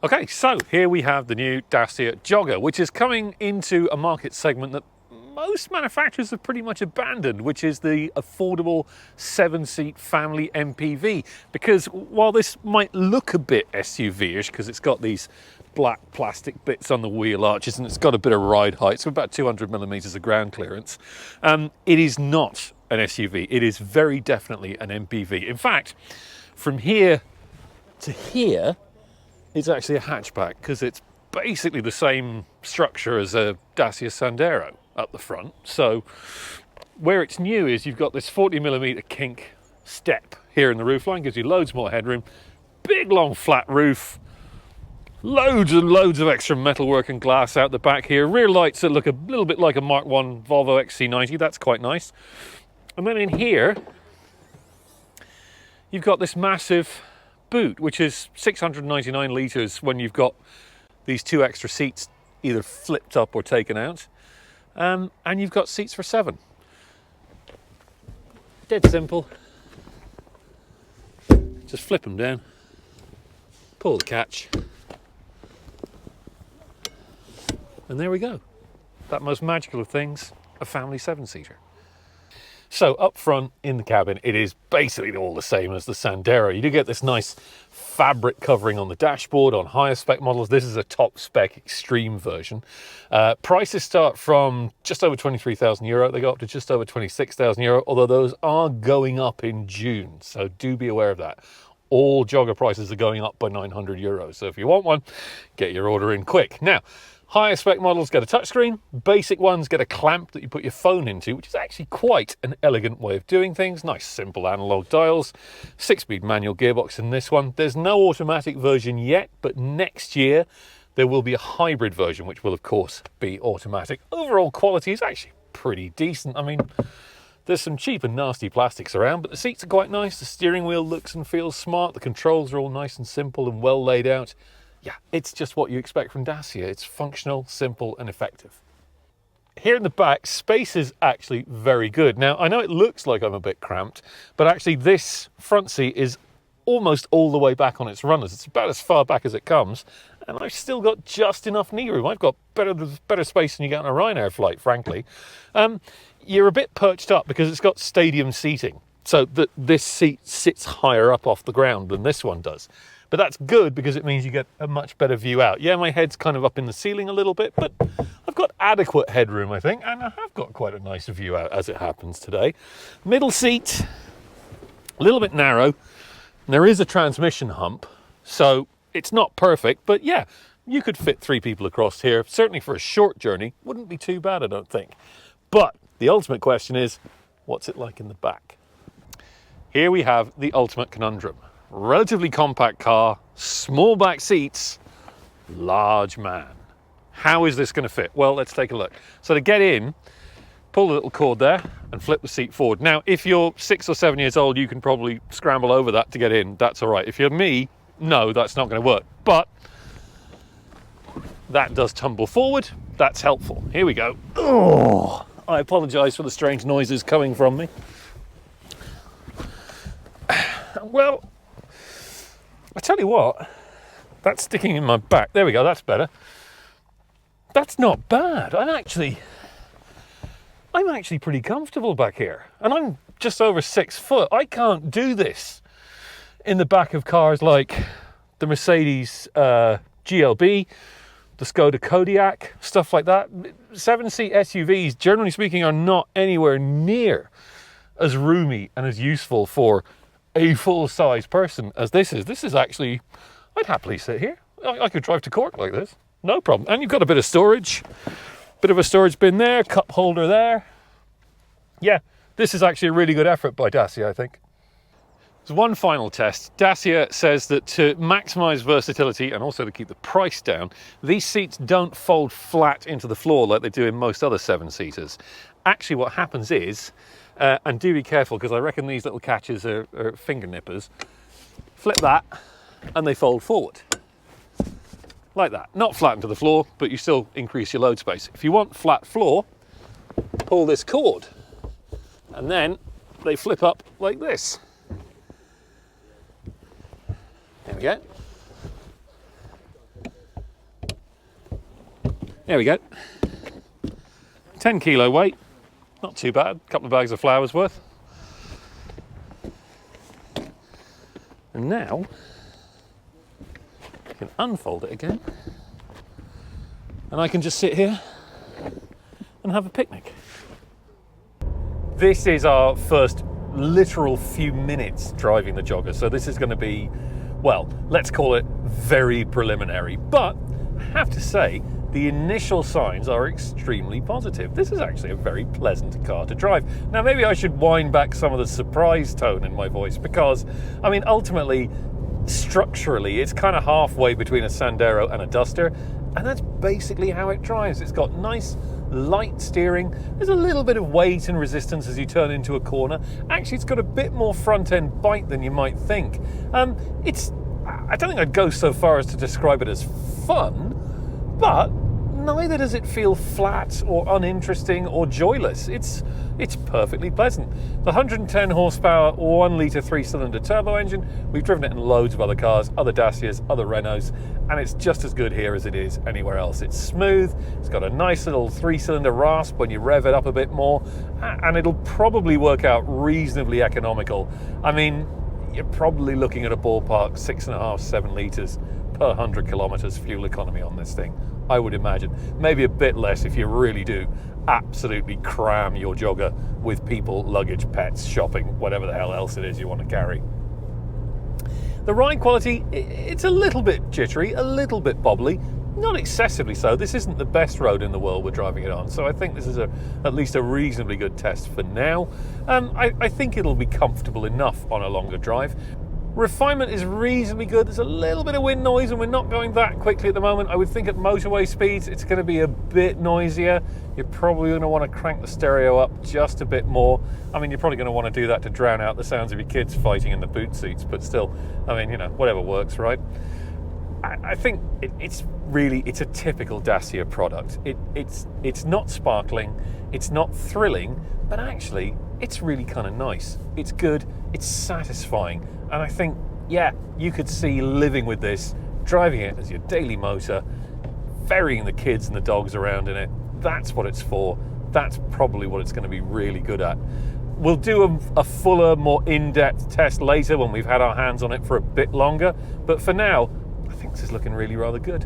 Okay, so here we have the new Dacia Jogger, which is coming into a market segment that most manufacturers have pretty much abandoned, which is the affordable 7-seat family MPV. Because while this might look a bit SUV-ish, because it's got these black plastic bits on the wheel arches and it's got a bit of ride height, so about 200 millimeters of ground clearance, it is not an SUV. It is very definitely an MPV. In fact, from here to here, it's actually a hatchback because it's basically the same structure as a Dacia Sandero up the front. So where it's new is you've got this 40mm kink step here in the roofline, gives you loads more headroom, big long flat roof, loads and loads of extra metalwork and glass out the back here, rear lights that look a little bit like a Mark 1 Volvo XC90, that's quite nice. And then in here you've got this massive boot, which is 699 litres when you've got these two extra seats either flipped up or taken out. And you've got seats for 7. Dead simple. Just flip them down, pull the catch, and there we go. That most magical of things, a family 7-seater. So up front in the cabin, it is basically all the same as the Sandero. You do get this nice fabric covering on the dashboard. On higher spec models, this is a top spec extreme version. Prices start from just over 23,000 euro. They go up to just over 26,000 euro, although those are going up in June. So do be aware of that. All Jogger prices are going up by 900 euros. So if you want one, get your order in quick. Now, higher spec models get a touchscreen, basic ones get a clamp that you put your phone into, which is actually quite an elegant way of doing things. Nice simple analog dials, 6-speed manual gearbox in this one. There's no automatic version yet, but next year there will be a hybrid version, which will of course be automatic. Overall quality is actually pretty decent. I mean, there's some cheap and nasty plastics around, but the seats are quite nice. The steering wheel looks and feels smart. The controls are all nice and simple and well laid out. Yeah, it's just what you expect from Dacia. It's functional, simple, and effective. Here in the back, space is actually very good. Now, I know it looks like I'm a bit cramped, but actually this front seat is almost all the way back on its runners. It's about as far back as it comes, and I've still got just enough knee room. I've got better space than you get on a Ryanair flight, frankly. You're a bit perched up because it's got stadium seating, so that this seat sits higher up off the ground than this one does. But that's good because it means you get a much better view out. Yeah, my head's kind of up in the ceiling a little bit, but I've got adequate headroom, I think, and I have got quite a nice view out as it happens today. Middle seat, a little bit narrow. There is a transmission hump, so it's not perfect, but yeah, you could fit 3 people across here. Certainly for a short journey, wouldn't be too bad, I don't think. But the ultimate question is, what's it like in the back? Here we have the ultimate conundrum. Relatively compact car, small back seats, large man. How is this going to fit? Well, let's take a look. So to get in, pull the little cord there and flip the seat forward. Now, if you're 6 or 7 years old, you can probably scramble over that to get in. That's all right. If you're me, no, that's not going to work. But that does tumble forward. That's helpful. Here we go. Oh, I apologize for the strange noises coming from me. Well, I tell you what, that's sticking in my back. There we go, that's better. That's not bad. I'm actually pretty comfortable back here. And I'm just over 6 foot. I can't do this in the back of cars like the Mercedes GLB, the Skoda Kodiaq, stuff like that. 7-seat SUVs, generally speaking, are not anywhere near as roomy and as useful for a full-size person as this is. This is actually, I'd happily sit here. I could drive to Cork like this, no problem. And you've got a bit of storage, bit of a storage bin there, cup holder there. Yeah, this is actually a really good effort by Dacia, I think. There's one final test. Dacia says that to maximize versatility and also to keep the price down, these seats don't fold flat into the floor like they do in most other 7-seaters. Actually, what happens is, and do be careful because I reckon these little catches are finger nippers. Flip that and they fold forward. Like that. Not flat into the floor, but you still increase your load space. If you want flat floor, pull this cord and then they flip up like this. There we go. There we go. 10 kilo weight, not too bad. A couple of bags of flours worth. And now, I can unfold it again. And I can just sit here and have a picnic. This is our first literal few minutes driving the Jogger. So this is going to be, well, let's call it very preliminary. But I have to say, the initial signs are extremely positive. This is actually a very pleasant car to drive. Now, maybe I should wind back some of the surprise tone in my voice because, I mean, ultimately, structurally, it's kind of halfway between a Sandero and a Duster, and that's basically how it drives. It's got nice, light steering. There's a little bit of weight and resistance as you turn into a corner. Actually, it's got a bit more front-end bite than you might think. I don't think I'd go so far as to describe it as fun, but neither does it feel flat or uninteresting or joyless. It's perfectly pleasant. The 110 horsepower, 1 litre 3-cylinder turbo engine, we've driven it in loads of other cars, other Dacias, other Renaults, and it's just as good here as it is anywhere else. It's smooth, it's got a nice little 3-cylinder rasp when you rev it up a bit more, and it'll probably work out reasonably economical. I mean, you're probably looking at a ballpark 6.5, 7 litres per 100 kilometres fuel economy on this thing, I would imagine. Maybe a bit less if you really do absolutely cram your Jogger with people, luggage, pets, shopping, whatever the hell else it is you want to carry. The ride quality, it's a little bit jittery, a little bit bobbly, not excessively so. This isn't the best road in the world we're driving it on, so I think this is at least a reasonably good test for now. I think it'll be comfortable enough on a longer drive. Refinement is reasonably good. There's a little bit of wind noise and we're not going that quickly at the moment. I would think at motorway speeds it's going to be a bit noisier. You're probably going to want to crank the stereo up just a bit more. I mean, you're probably going to want to do that to drown out the sounds of your kids fighting in the boot seats, but still, I mean, you know, whatever works, right? I think it's a typical Dacia product. It's not sparkling, it's not thrilling, but actually it's really kind of nice. It's good, it's satisfying, and I think, yeah, you could see living with this, driving it as your daily motor, ferrying the kids and the dogs around in it. That's what it's for. That's probably what it's going to be really good at. We'll do a fuller, more in-depth test later when we've had our hands on it for a bit longer, but for now, I think this is looking really rather good.